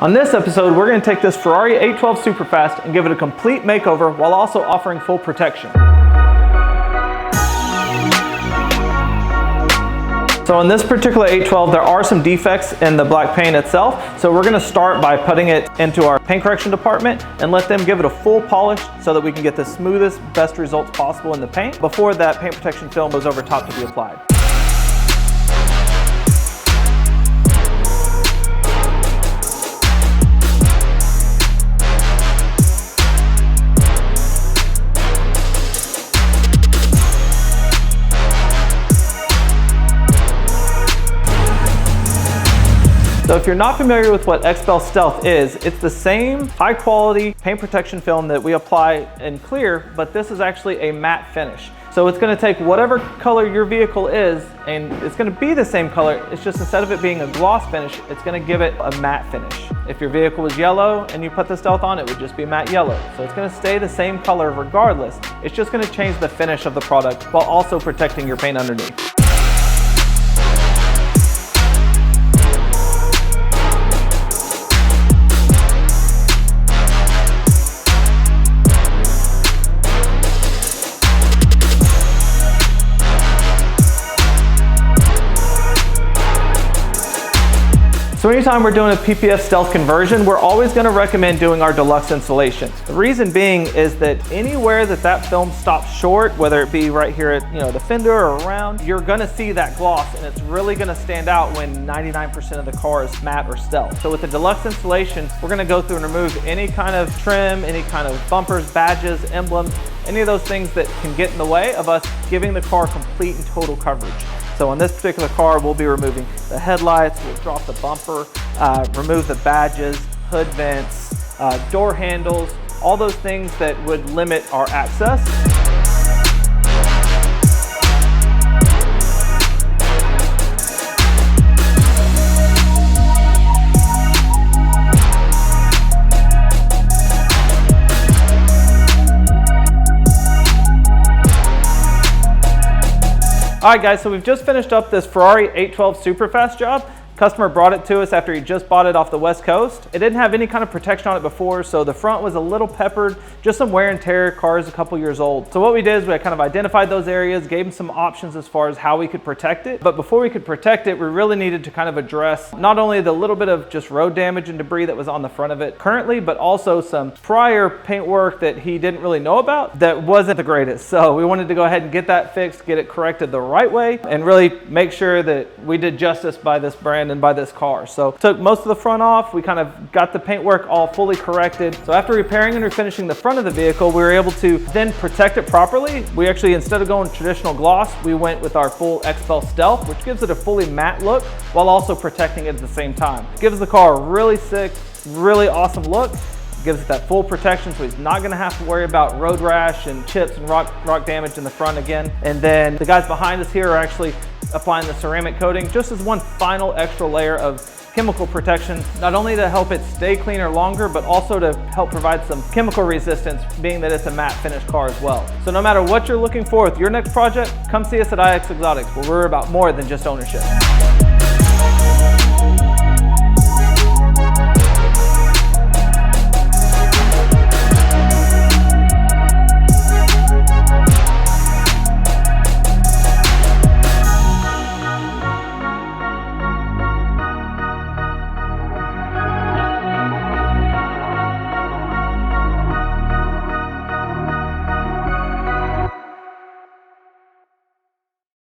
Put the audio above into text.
On this episode, we're going to take this Ferrari 812 Superfast and give it a complete makeover while also offering full protection. So in this particular 812, there are some defects in the black paint itself. So we're going to start by putting it into our paint correction department and let them give it a full polish so that we can get the smoothest, best results possible in the paint before that paint protection film goes over top to be applied. So if you're not familiar with what XPEL Stealth is, it's the same high quality paint protection film that we apply in clear, but this is actually a matte finish. So it's going to take whatever color your vehicle is and it's going to be the same color. It's just instead of it being a gloss finish, it's going to give it a matte finish. If your vehicle was yellow and you put the Stealth on, it would just be matte yellow. So it's going to stay the same color regardless. It's just going to change the finish of the product while also protecting your paint underneath. So anytime we're doing a PPF Stealth conversion, we're always going to recommend doing our deluxe installation. The reason being is that anywhere that film stops short, whether it be right here at the fender or around, you're going to see that gloss and it's really going to stand out when 99% of the car is matte or stealth. So with the deluxe installation, we're going to go through and remove any kind of trim, any kind of bumpers, badges, emblems, any of those things that can get in the way of us giving the car complete and total coverage. So on this particular car, we'll be removing the headlights, we'll drop the bumper, remove the badges, hood vents, door handles, all those things that would limit our access. All right guys, so we've just finished up this Ferrari 812 Superfast job. Customer brought it to us after he just bought it off the West Coast. It didn't have any kind of protection on it before, so the front was a little peppered, just some wear and tear, car's a couple years old. So what we did is we kind of identified those areas, gave him some options as far as how we could protect it. But before we could protect it, we really needed to kind of address not only the little bit of just road damage and debris that was on the front of it currently, but also some prior paint work that he didn't really know about that wasn't the greatest. So we wanted to go ahead and get that fixed, get it corrected the right way, and really make sure that we did justice by this brand and by this car. So took most of the front off, we kind of got the paintwork all fully corrected. So after repairing and refinishing the front of the vehicle, we were able to then protect it properly. We actually, instead of going traditional gloss, we went with our full XPEL Stealth, which gives it a fully matte look while also protecting it at the same time. Gives the car a really sick, really awesome look. Gives it that full protection, so he's not going to have to worry about road rash and chips and rock damage in the front again. And then the guys behind us here are actually applying the ceramic coating just as one final extra layer of chemical protection, not only to help it stay cleaner longer, but also to help provide some chemical resistance, being that it's a matte finish car as well. So no matter what you're looking for with your next project, come see us at IX Exotics, where we're about more than just ownership.